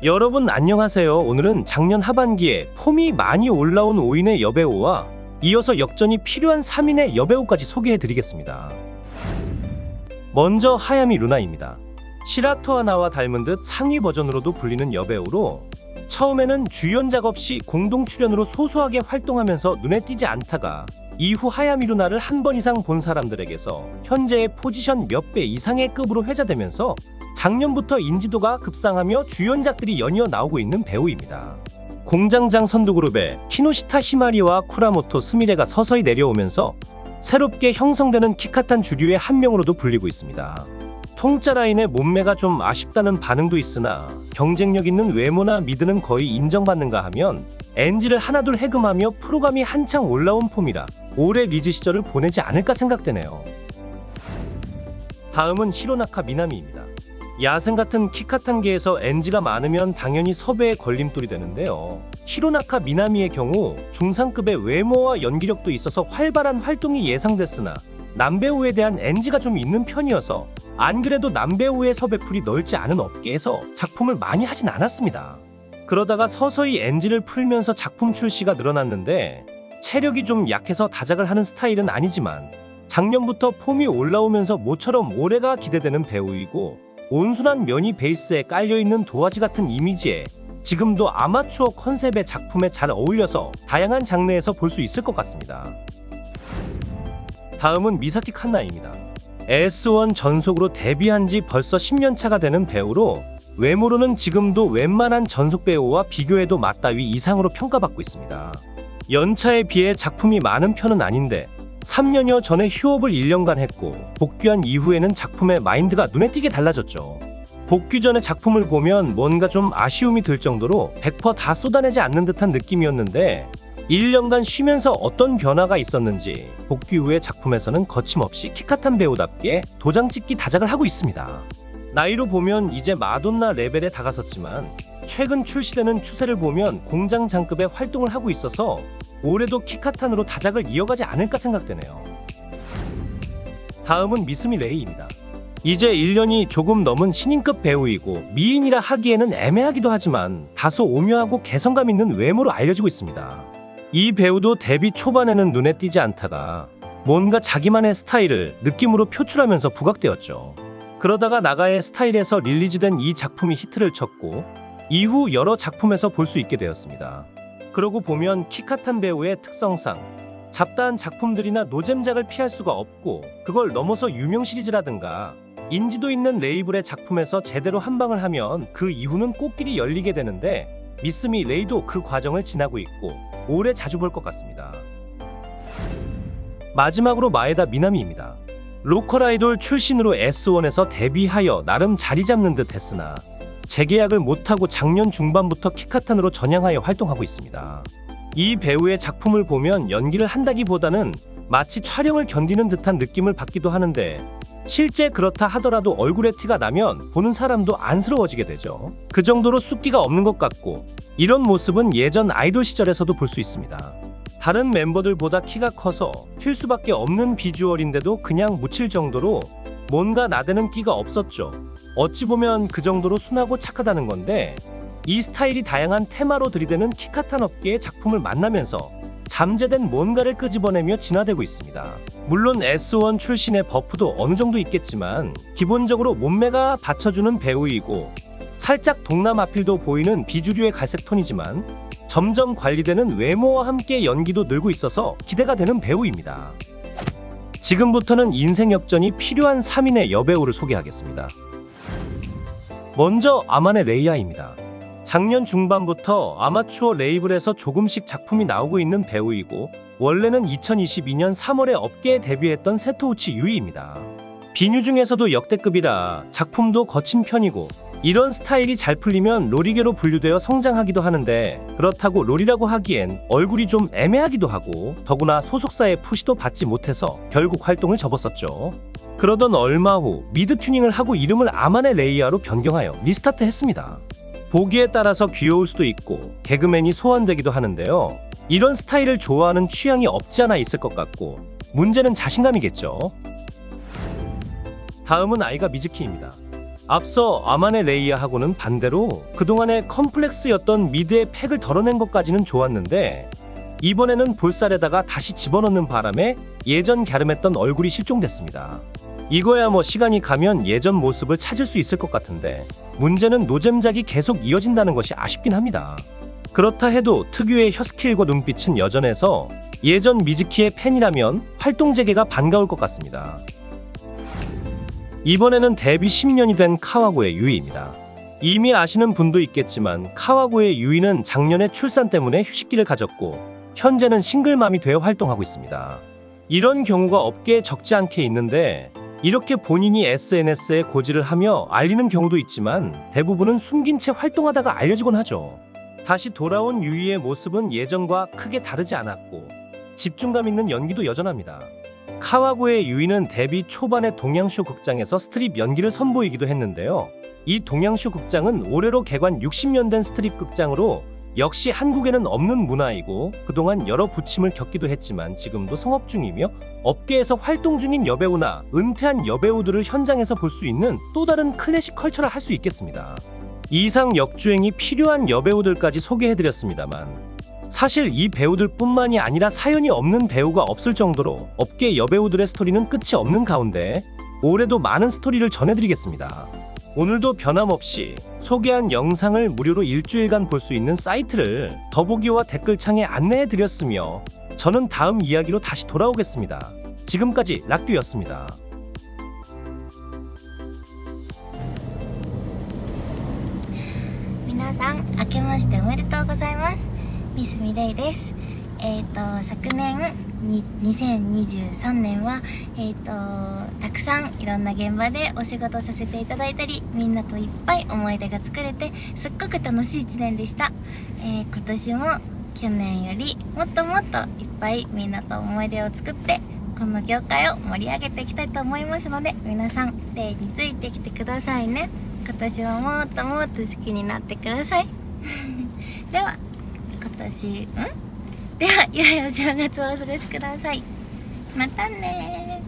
여러분 안녕하세요. 오늘은 작년 하반기에 폼이 많이 올라온 5인의 여배우와 이어서 역전이 필요한 3인의 여배우까지 소개해드리겠습니다. 먼저 하야미 루나입니다. 시라토 하나와 닮은 듯 상위 버전으로도 불리는 여배우로 처음에는 주연작 없이 공동 출연으로 소소하게 활동하면서 눈에 띄지 않다가 이후 하야미 루나를 한 번 이상 본 사람들에게서 현재의 포지션 몇 배 이상의 급으로 회자되면서 작년부터 인지도가 급상하며 주연작들이 연이어 나오고 있는 배우입니다. 공장장 선두그룹의 키노시타 히마리와 쿠라모토 스미레가 서서히 내려오면서 새롭게 형성되는 키카탄 주류의 한 명으로도 불리고 있습니다. 통짜 라인의 몸매가 좀 아쉽다는 반응도 있으나 경쟁력 있는 외모나 미드는 거의 인정받는가 하면 NG를 하나둘 해금하며 프로감이 한창 올라온 폼이라 올해 리즈 시절을 보내지 않을까 생각되네요. 다음은 히로나카 미나미입니다. 야생 같은 키카탄계에서 NG가 많으면 당연히 섭외에 걸림돌이 되는데요. 히로나카 미나미의 경우 중상급의 외모와 연기력도 있어서 활발한 활동이 예상됐으나 남배우에 대한 NG가 좀 있는 편이어서 안 그래도 남배우의 섭외풀이 넓지 않은 업계에서 작품을 많이 하진 않았습니다. 그러다가 서서히 NG를 풀면서 작품 출시가 늘어났는데 체력이 좀 약해서 다작을 하는 스타일은 아니지만 작년부터 폼이 올라오면서 모처럼 올해가 기대되는 배우이고 온순한 면이 베이스에 깔려있는 도화지 같은 이미지에 지금도 아마추어 컨셉의 작품에 잘 어울려서 다양한 장르에서 볼 수 있을 것 같습니다. 다음은 미사키 칸나입니다. S1 전속으로 데뷔한 지 벌써 10년 차가 되는 배우로 외모로는 지금도 웬만한 전속 배우와 비교해도 맞다위 이상으로 평가받고 있습니다. 연차에 비해 작품이 많은 편은 아닌데 3년여 전에 휴업을 1년간 했고 복귀한 이후에는 작품의 마인드가 눈에 띄게 달라졌죠. 복귀 전에 작품을 보면 뭔가 좀 아쉬움이 들 정도로 100% 다 쏟아내지 않는 듯한 느낌이었는데 1년간 쉬면서 어떤 변화가 있었는지 복귀 후의 작품에서는 거침없이 키카탄 배우답게 도장찍기 다작을 하고 있습니다. 나이로 보면 이제 마돈나 레벨에 다가섰지만 최근 출시되는 추세를 보면 공장장급의 활동을 하고 있어서 올해도 키카탄으로 다작을 이어가지 않을까 생각되네요. 다음은 미스미 레이입니다. 이제 1년이 조금 넘은 신인급 배우이고 미인이라 하기에는 애매하기도 하지만 다소 오묘하고 개성감 있는 외모로 알려지고 있습니다. 이 배우도 데뷔 초반에는 눈에 띄지 않다가 뭔가 자기만의 스타일을 느낌으로 표출하면서 부각되었죠. 그러다가 나가의 스타일에서 릴리즈된 이 작품이 히트를 쳤고 이후 여러 작품에서 볼 수 있게 되었습니다. 그러고 보면 키카탄 배우의 특성상 잡다한 작품들이나 노잼작을 피할 수가 없고 그걸 넘어서 유명 시리즈라든가 인지도 있는 레이블의 작품에서 제대로 한방을 하면 그 이후는 꽃길이 열리게 되는데 미스미 레이도 그 과정을 지나고 있고 올해 자주 볼 것 같습니다. 마지막으로 마에다 미나미입니다. 로컬 아이돌 출신으로 S1에서 데뷔하여 나름 자리 잡는 듯 했으나 재계약을 못하고 작년 중반부터 키카탄으로 전향하여 활동하고 있습니다. 이 배우의 작품을 보면 연기를 한다기보다는 마치 촬영을 견디는 듯한 느낌을 받기도 하는데 실제 그렇다 하더라도 얼굴에 티가 나면 보는 사람도 안쓰러워지게 되죠. 그 정도로 숫기가 없는 것 같고 이런 모습은 예전 아이돌 시절에서도 볼 수 있습니다. 다른 멤버들보다 키가 커서 튈 수밖에 없는 비주얼인데도 그냥 묻힐 정도로 뭔가 나대는 끼가 없었죠. 어찌 보면 그 정도로 순하고 착하다는 건데 이 스타일이 다양한 테마로 들이대는 키카탄 업계의 작품을 만나면서 잠재된 뭔가를 끄집어내며 진화되고 있습니다. 물론 S1 출신의 버프도 어느 정도 있겠지만 기본적으로 몸매가 받쳐주는 배우이고 살짝 동남 아필도 보이는 비주류의 갈색 톤이지만 점점 관리되는 외모와 함께 연기도 늘고 있어서 기대가 되는 배우입니다. 지금부터는 인생 역전이 필요한 3인의 여배우를 소개하겠습니다. 먼저 아만의 레이아입니다. 작년 중반부터 아마추어 레이블에서 조금씩 작품이 나오고 있는 배우이고 원래는 2022년 3월에 업계에 데뷔했던 세토우치 유이입니다. 비뉴 중에서도 역대급이라 작품도 거친 편이고 이런 스타일이 잘 풀리면 로리계로 분류되어 성장하기도 하는데 그렇다고 롤이라고 하기엔 얼굴이 좀 애매하기도 하고 더구나 소속사의 푸시도 받지 못해서 결국 활동을 접었었죠. 그러던 얼마 후 미드 튜닝을 하고 이름을 아만의 레이아로 변경하여 리스타트 했습니다. 보기에 따라서 귀여울 수도 있고 개그맨이 소환되기도 하는데요. 이런 스타일을 좋아하는 취향이 없지 않아 있을 것 같고 문제는 자신감이겠죠. 다음은 아이가 미즈키입니다. 앞서 아만의 레이아하고는 반대로 그동안의 컴플렉스였던 미드의 팩을 덜어낸 것까지는 좋았는데 이번에는 볼살에다가 다시 집어넣는 바람에 예전 갸름했던 얼굴이 실종됐습니다. 이거야 뭐 시간이 가면 예전 모습을 찾을 수 있을 것 같은데 문제는 노잼작이 계속 이어진다는 것이 아쉽긴 합니다. 그렇다 해도 특유의 혀스킬과 눈빛은 여전해서 예전 미즈키의 팬이라면 활동 재개가 반가울 것 같습니다. 이번에는 데뷔 10년이 된 카와고의 유이입니다. 이미 아시는 분도 있겠지만 카와고의 유이는 작년에 출산 때문에 휴식기를 가졌고 현재는 싱글맘이 되어 활동하고 있습니다. 이런 경우가 업계에 적지 않게 있는데 이렇게 본인이 SNS에 고지를 하며 알리는 경우도 있지만 대부분은 숨긴 채 활동하다가 알려지곤 하죠. 다시 돌아온 유이의 모습은 예전과 크게 다르지 않았고 집중감 있는 연기도 여전합니다. 카와고의 유이는 데뷔 초반에 동양쇼 극장에서 스트립 연기를 선보이기도 했는데요. 이 동양쇼 극장은 올해로 개관 60년 된 스트립 극장으로 역시 한국에는 없는 문화이고 그동안 여러 부침을 겪기도 했지만 지금도 성업 중이며 업계에서 활동 중인 여배우나 은퇴한 여배우들을 현장에서 볼 수 있는 또 다른 클래식 컬처라 할 수 있겠습니다. 이상 역주행이 필요한 여배우들까지 소개해드렸습니다만 사실 이 배우들뿐만이 아니라 사연이 없는 배우가 없을 정도로 업계 여배우들의 스토리는 끝이 없는 가운데 올해도 많은 스토리를 전해드리겠습니다. 오늘도 변함없이 소개한 영상을 무료로 일주일간 볼 수 있는 사이트를 더보기와 댓글창에 안내해드렸으며 저는 다음 이야기로 다시 돌아오겠습니다. 지금까지 락듀였습니다. 皆さん明けましておめでとうございます。ミスミレイです。昨年2023年はたくさんいろんな現場でお仕事させていただいたり、みんなといっぱい思い出が作れてすっごく楽しい1年でした。今年も去年よりもっともっといっぱいみんなと思い出を作ってこの業界を盛り上げていきたいと思いますので、皆さんレイについてきてくださいね。今年はもっともっと好きになってくださいでは良いお正月をお過ごしください。またねー。